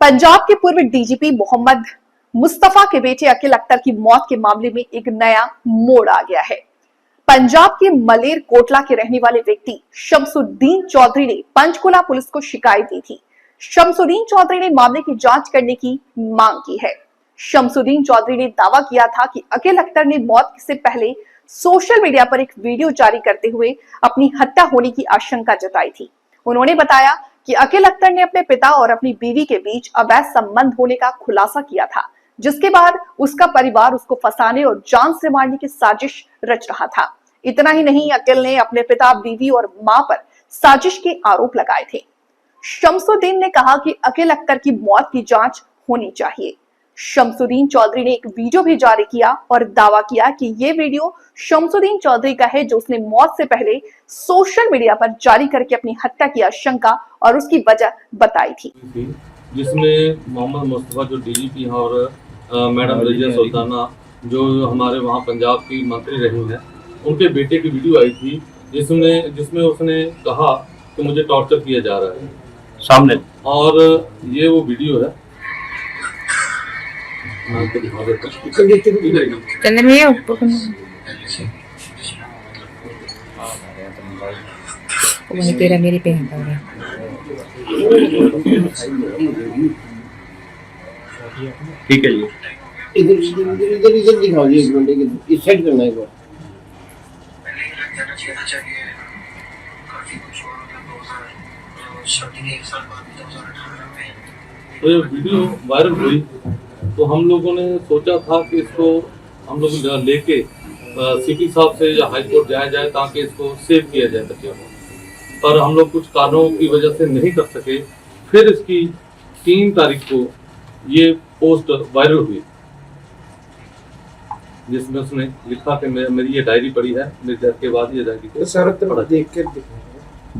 पंजाब के पूर्व डीजीपी मोहम्मद मुस्तफा के बेटे अकील अख्तर की मौत के मामले में एक नया मोड़ आ गया है। पंजाब के मलेर कोटला के रहने वाले व्यक्ति शमसुद्दीन चौधरी ने पंचकुला पुलिस को शिकायत दी थी। शमसुद्दीन चौधरी ने मामले की जांच करने की मांग की है। शमसुद्दीन चौधरी ने दावा किया था कि अकील अख्तर ने मौत से पहले सोशल मीडिया पर एक वीडियो जारी करते हुए अपनी हत्या होने की आशंका जताई थी। उन्होंने बताया कि अकील अख्तर ने अपने पिता और अपनी बीवी के बीच अवैध संबंध होने का खुलासा किया था, जिसके बाद उसका परिवार उसको फंसाने और जान से मारने की साजिश रच रहा था। इतना ही नहीं, अकील ने अपने पिता, बीवी और मां पर साजिश के आरोप लगाए थे। शमसुद्दीन ने कहा कि अकील अख्तर की मौत की जांच होनी चाहिए। शमसुद्दीन चौधरी ने एक वीडियो भी जारी किया और दावा किया कि ये वीडियो शमसुद्दीन चौधरी का है, जो उसने मौत से पहले सोशल मीडिया पर जारी करके अपनी हत्या की आशंका और उसकी वजह बताई थी। जिसमें मोहम्मद मुस्तफा जो डीजीपी हैं और मैडम रजिया सुल्ताना जो हमारे वहाँ पंजाब की मंत्री रही हैं, उनके बेटे की वीडियो आई थी जिसमें उसने कहा कि मुझे टॉर्चर किया जा रहा है सामने, और ये वो वीडियो है। तेरा मेरी पे है। ठीक है जी, इधर दिखाओ जी, एक मिनट इस साइड करना है। तो ये वीडियो वायरल हुई तो हम लोगों ने सोचा था कि इसको हम लोग लेके सीपी साहब से या हाई कोर्ट जाया जाए ताकि इसको सेव किया जाए बच्चों को, पर हम लोग कुछ कारणों की वजह से नहीं कर सके। फिर इसकी 3 तारीख को ये पोस्ट वायरल हुई जिसमें उसने लिखा कि मेरी ये डायरी पड़ी है, मेरे डेथ के बाद ये डायरी को सर देख के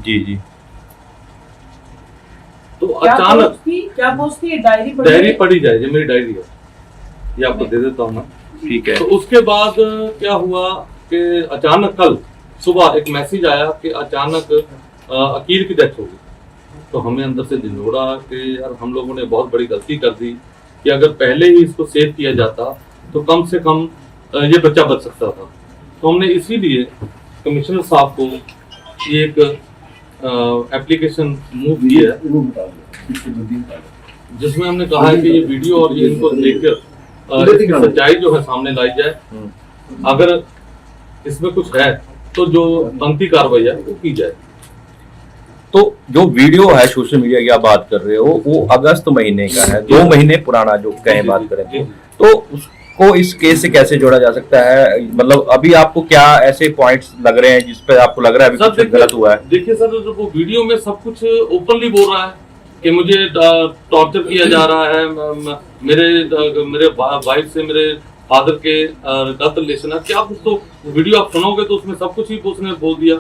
जी। तो अचानक क्या पोस्ट थी? डायरी पढ़ी जाए, जो मेरी डायरी है ये आपको दे देता हूँ मैं, ठीक है। तो उसके बाद क्या हुआ कि अचानक कल सुबह एक मैसेज आया कि अचानक अकील की डेथ हो गई। तो हमें अंदर से झिझोड़ा कि यार हम लोगों ने बहुत बड़ी गलती कर दी कि अगर पहले ही इसको सेव किया जाता तो कम से कम ये बच्चा बच सकता था। तो हमने इसीलिए कमिश्नर साहब को ये एक एप्लीकेशन मूव की है जिसमें हमने कहा है कि ये वीडियो और ये इनको लेकर इसकी सच्चाई जो है सामने लाई जाए। अगर इसमें कुछ है तो जो बनती कार्रवाई है वो की जाए। तो जो वीडियो है सोशल मीडिया की आप बात कर रहे हो वो अगस्त महीने का है, 2 महीने पुराना जो कहें बात करें तो उसको इस केस से कैसे जोड़ा जा सकता है? मतलब अभी आपको क्या ऐसे पॉइंट्स लग रहे हैं जिस पे आपको लग रहा है अभी कुछ गलत हुआ है? देखिए सर, वो वीडियो में सब कुछ ओपनली बोल रहा है कि मुझे टॉर्चर किया जा रहा है, मेरे वाइफ से मेरे फादर के गलत रिलेशन है। क्या कुछ तो वीडियो आप सुनोगे तो उसमें सब कुछ ही उसने बोल दिया।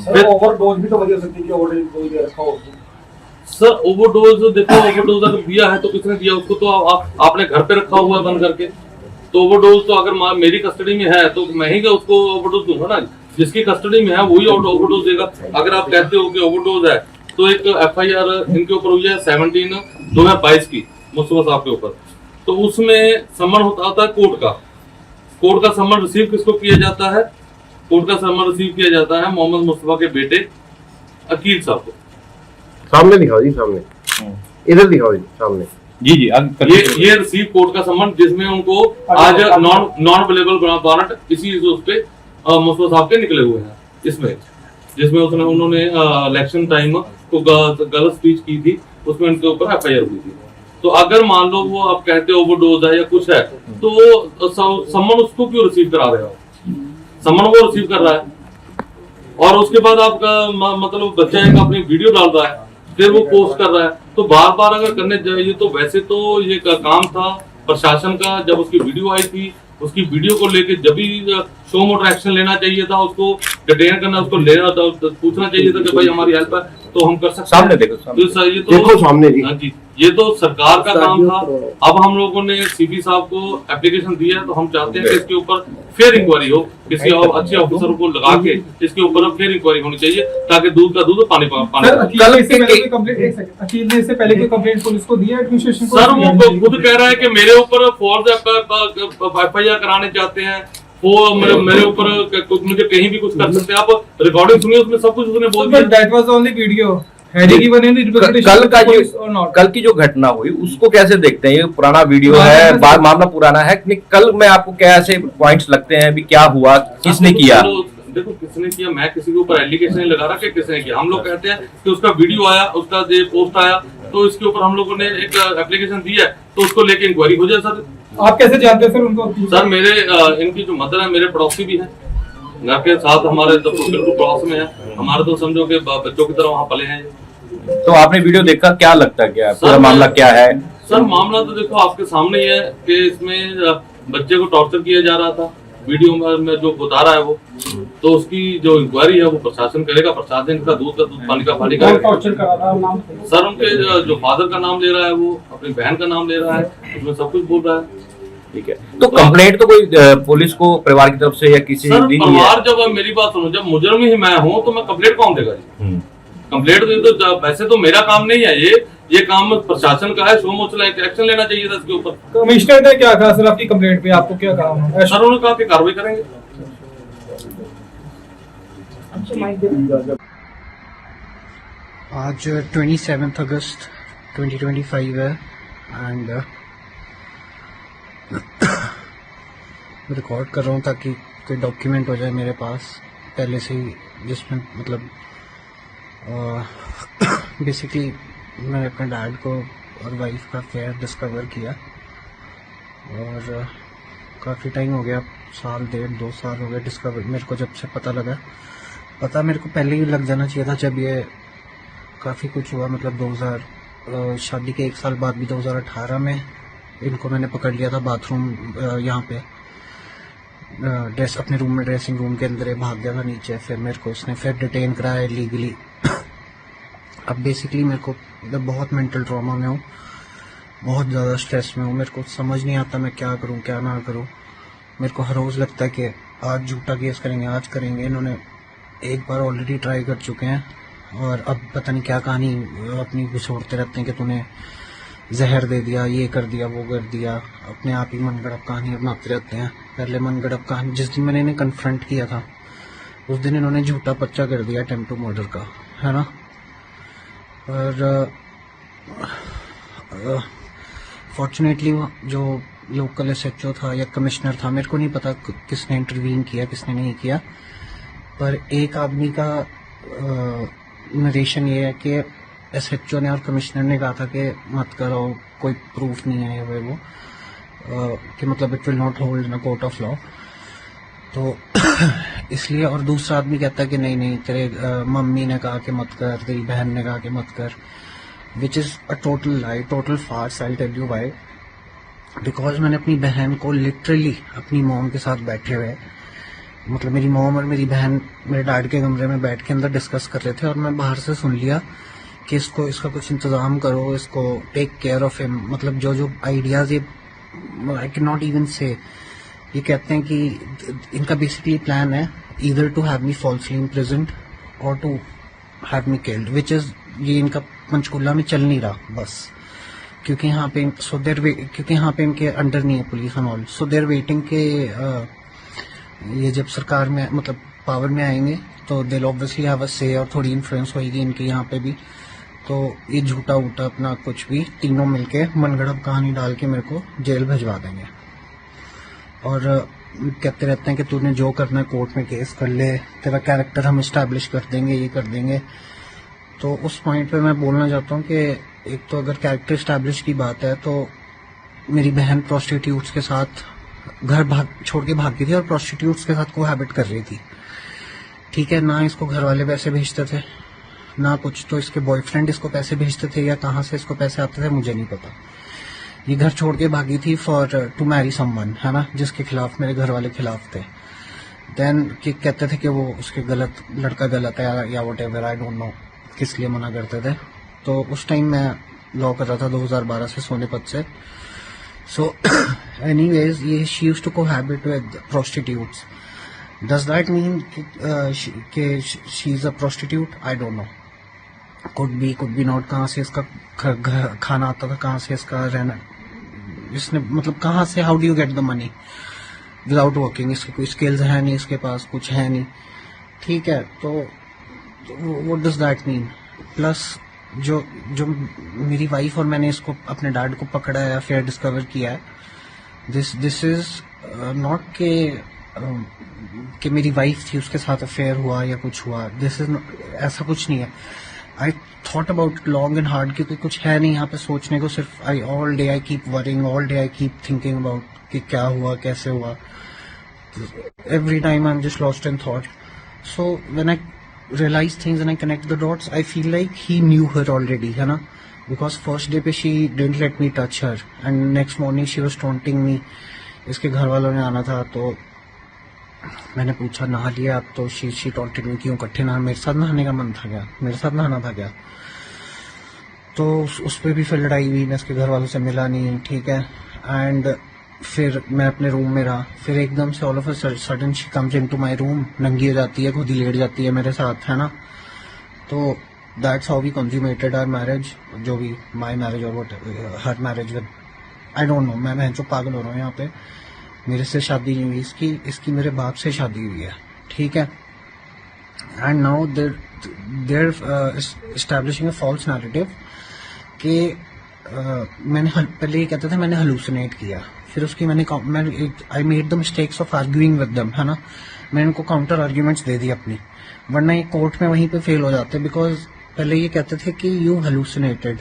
सर ओवरडोज भी तो वजह सकती है कि ओवरडोज रखा हो। सर ओवरडोज देखो, ओवरडोज अगर दिया है तो किसने दिया उसको? तो आपने घर पे रखा हुआ है बंद करके। तो ओवरडोज तो अगर मेरी कस्टडी में है तो मैं ही उसको ओवरडोज दूंगा ना, जिसकी कस्टडी में है वही ओवरडोज देगा। अगर आप कहते हो कि ओवरडोज है तो एक FIR इनके ऊपर हुई है 17/2022 की मुस्तफा साहब के ऊपर। तो उसमें सम्मन होता है कोर्ट का सम्मन रिसीव किसको किया जाता है? कोर्ट का सम्मन रिसीव किया जाता है मोहम्मद मुस्तफा के बेटे अकील साहब को। सामने दिखाओ जी, सामने इधर दिखाओ जी, सामने जी। ये रिसीव कोर्ट का सम्मन जिसमें उनको आज नॉन अवेलेबल वारंट इसी उस पे मुस्तफा साहब के निकले हुए हैं। जिसमें उन्होंने इलेक्शन टाइम को गलत स्पीच की थी, उसमें उनके ऊपर FIR हुई थी। तो अगर मान लो वो आप कहते हो ओवरडोज है या कुछ है तो सम्मन उसको क्यों रिसीव करा रहे हो? सम्मन वो रिसीव कर रहा है और उसके बाद आपका मतलब बच्चा एक अपनी वीडियो डाल रहा है, फिर वो पोस्ट कर रहा है। तो बार बार अगर करने जाइए तो वैसे तो ये काम था प्रशासन का। जब उसकी वीडियो आई थी, उसकी वीडियो को लेके जब भी शो मोटर एक्शन लेना चाहिए था, उसको डिटेन करना, उसको लेना था, पूछना चाहिए था कि भाई हमारी हेल्प है। तो हम कर सकते सामने हैं। देखो, सामने तो ये तो देखो सामने जी। हाँ जी, ये तो सरकार का काम था। अब हम लोगों ने सीपी साहब को एप्लीकेशन दिया है, तो हम चाहते हैं कि इसके ऊपर फेयर इंक्वायरी हो, किसी अच्छे ऑफिसर को लगा के इसके ऊपर फेयर इंक्वायरी होनी चाहिए, ताकि दूध का दूध पानी का पानी। सर, अखिल ने इससे पहले कोई कंप्लेंट, एक सेकंड, अखिल ने इससे पहले कोई कंप्लेंट पुलिस को दी है, एडमिनिस्ट्रेशन को? सर वो खुद कह रहा है कि मेरे ऊपर फौज FIR कराने चाहते हैं, वो मेरे ऊपर मुझे कहीं भी कुछ कर सकते हैं। आप रिकॉर्डिंग सुनिए, उसमें सब कुछ उसने बोल दिया। That was only video. कल की जो घटना हुई उसको कैसे देखते हैं? ये पुराना वीडियो है, मामला पुराना है, कल में आपको क्या ऐसे पॉइंट्स लगते हैं भी क्या हुआ, किसने किया? देखो किसने किया, मैं किसी के ऊपर एलिगेशन नहीं लगा रहा कि किसने किया। हम लोग कहते हैं कि उसका वीडियो आया, उसका पोस्ट आया, तो इसके ऊपर हम लोगों ने एक एप्लीकेशन दी है, तो उसको लेके इंक्वायरी हो जाए। सर आप कैसे जानते हैं सर उनको? सर मेरे इनकी जो मदर है, मेरे पड़ोसी भी है, घर के साथ हमारे तो बिल्कुल पड़ोस में है हमारे, तो समझो कि बच्चों की तरह वहाँ पले हैं। तो आपने वीडियो देखा, क्या लगता है, क्या पूरा मामला क्या है? सर मामला तो देखो आपके सामने ही है कि इसमें बच्चे को टॉर्चर किया जा रहा था, वीडियो में जो बता रहा है वो, तो उसकी जो इंक्वायरी है वो प्रशासन करेगा। प्रशासन का दूध पानी का पानी का टॉर्चर करा था नाम? सर उनके जो फादर का नाम ले रहा है, वो अपनी बहन का नाम ले रहा है, उसमें सब कुछ बोल रहा है। ठीक है, तो कंप्लेंट तो कोई पुलिस को परिवार की तरफ से या किसी सर दी नहीं परिवार है? जब मेरी बात सुनो, जब मुजरिम ही मैं हूँ तो मैं कंप्लेंट कौन देगा जी? कंप्लेंट तो वैसे तो मेरा काम नहीं है, ये काम प्रशासन का है। शो मोचला एक्शन लेना चाहिए था इसके ऊपर। कमिश्नर ने क्या कहा सर आपकी कंप्लेंट पे? आपको क्या कहा उन्होंने? सर उन्होंने कहा कि कार्रवाई करेंगे। आज 27 अगस्त 2025 है एंड रिकॉर्ड कर रहा हूँ ताकि कोई डॉक्यूमेंट हो जाए मेरे पास पहले से ही, जिसमें मतलब बेसिकली मैंने अपने डैड को और वाइफ का अफेयर डिस्कवर किया और काफ़ी टाइम हो गया, साल 1.5-2 साल हो गए डिस्कवर मेरे को, जब से पता लगा। पता मेरे को पहले ही लग जाना चाहिए था, जब ये काफ़ी कुछ हुआ, मतलब 2000 शादी के 1 साल बाद भी 2018 में इनको मैंने पकड़ लिया था बाथरूम यहाँ पे ड्रेस अपने रूम में, ड्रेसिंग रूम के अंदर भाग गया था नीचे, फिर मेरे को इसने फिर डिटेन कराया लीगली। अब बेसिकली मेरे को मतलब बहुत मेंटल ट्रॉमा में हूँ, बहुत ज़्यादा स्ट्रेस में हूँ, मेरे को समझ नहीं आता मैं क्या करूँ क्या ना करूँ। मेरे को हर रोज़ लगता है कि आज झूठा केस करेंगे, आज करेंगे। इन्होंने एक बार ऑलरेडी ट्राई कर चुके हैं और अब पता नहीं क्या कहानी अपनी घुसोड़ते रहते हैं कि तूने जहर दे दिया, ये कर दिया, वो कर दिया, अपने आप ही मनगढ़ंत कहानी बनाते रहते हैं। पहले मनगढ़ंत कहानी जिस दिन मैंने इन्हें कन्फ्रंट किया था उस दिन इन्होंने झूठा पर्चा कर दिया अटेम्प्ट टू मर्डर का, है ना। और फॉर्चुनेटली जो लोकल SHO था या कमिश्नर था, मेरे को नहीं पता किसने इंटरवीन किया किसने नहीं किया, पर एक आदमी का नरेशन ये है कि SHO ने और कमिश्नर ने कहा था कि मत करो, कोई प्रूफ नहीं है वो कि मतलब it will not hold in a court of law, तो इसलिए। और दूसरा आदमी कहता है कि नहीं नहीं तेरे मम्मी ने कहा कि मत कर, तेरी बहन ने कहा कि मत कर, which is a total lie, total farce. I tell you why, because मैंने अपनी बहन को लिटरली अपनी मॉम के साथ बैठे हुए, मतलब मेरी मॉम और मेरी बहन मेरे डैड के कमरे में बैठ के अंदर डिस्कस कर रहे थे और मैं बाहर से सुन लिया कि इसका कुछ इंतज़ाम करो, इसको टेक केयर ऑफ हिम। मतलब जो आइडियाज़ ये आई कैन नॉट इवन से, ये कहते हैं कि इनका बेसिकली प्लान है either to have me falsely imprisoned और to have me killed, which is ये इनका पंचकूला में चल नहीं रहा बस, क्योंकि यहाँ पे क्योंकि यहाँ पे इनके अंडर नहीं है police and all, so there waiting के ये जब सरकार में मतलब पावर में आएंगे तो दे ऑब्वियसली हैव अ से और थोड़ी इन्फ्लुएंस होगी इनकी यहाँ पे भी, तो ये झूठा वूठा अपना कुछ भी तीनों मिलके मनगढ़ंत कहानी डाल के मेरे को जेल भिजवा देंगे। और कहते रहते हैं कि तूने जो करना है कोर्ट में केस कर ले, तेरा कैरेक्टर हम इस्टेब्लिश कर देंगे, ये कर देंगे। तो उस पॉइंट पे मैं बोलना चाहता हूँ कि एक तो अगर कैरेक्टर इस्टेब्लिश की बात है तो मेरी बहन प्रोस्टिट्यूट्स के साथ घर छोड़ के भाग गई थी और प्रोस्टिट्यूट्स के साथ कोहैबिट कर रही थी, ठीक है ना। इसको घर वाले पैसे भेजते थे ना कुछ, तो इसके बॉयफ्रेंड इसको पैसे भेजते थे या कहाँ से इसको पैसे आते थे मुझे नहीं पता। ये घर छोड़ के भागी थी फॉर टू मैरी समवन, है ना, जिसके खिलाफ मेरे घर वाले खिलाफ थे। देन कहते थे कि वो उसके लड़का गलत है या what ever, I don't no किस लिए मना करते थे। तो उस टाइम मैं लॉ कर रहा था 2012 से सोनीपत से। सो एनीवेज ये she used to cohabit with prostitutes. Does that mean कि she is a prostitute? I don't know, could be not. कहाँ से इसका खाना आता था, कहाँ से इसका रहना, इसने मतलब कहाँ से, how do you get the money without working? इसकी कोई स्किल्स है नहीं, इसके पास कुछ है नहीं, ठीक है। तो what does that mean? Plus जो मेरी वाइफ और मैंने इसको अपने डैड को पकड़ा है, अफेयर डिस्कवर किया है, दिस इज नॉट कि मेरी वाइफ थी उसके साथ अफेयर हुआ या कुछ हुआ, दिस इज ऐसा कुछ नहीं है। I thought about long and hard, क्योंकि कुछ है नहीं यहाँ पे सोचने को, सिर्फ all day I keep worrying, all day I keep thinking about कि क्या हुआ, कैसे हुआ। Every time I am just lost in thought. So when I realize things and I connect the dots, I feel like he knew her already, है ना, because first day पे she didn't let me touch her and next morning she was taunting me। इसके घर वालों ने आना था तो मैंने पूछा नहा लिया आप? तो she taunted me, क्यों इकट्ठे नहा, मेरे साथ नहाने का मन था क्या, मेरे साथ नहाना था क्या? तो उस पर भी फिर लड़ाई हुई, मैं इसके घर वालों से मिला नहीं, ठीक है। एंड फिर मैं अपने रूम में रहा, फिर एकदम से all of a sudden she comes into my room, नंगी हो जाती है, खुद ही लेट जाती है मेरे साथ, है ना। तो that's how we consummated our marriage, जो भी माय मैरिज और what her marriage with, I don't know, मैं जो पागल हो रहा हूँ यहाँ पे। मेरे से शादी नहीं हुई इसकी मेरे बाप से शादी हुई है, ठीक है। And now they're establishing a false narrative कि मैंने पहले ये कहते थे मैंने हेलुसिनेट किया, फिर उसकी I made the mistakes of arguing with them, है ना। मैंने इनको काउंटर आर्ग्यूमेंट्स दे दी अपनी, वरना ये कोर्ट में वहीं पे फेल हो जाते, बिकॉज पहले ये कहते थे कि you hallucinated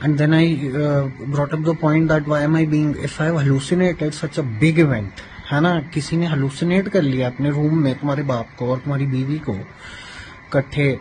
and then I brought up the point that why am I being, if I have hallucinated such a big event, है ना, किसी ने हेलुसिनेट कर लिया अपने रूम में तुम्हारे बाप को और तुम्हारी बीवी को इकट्ठे,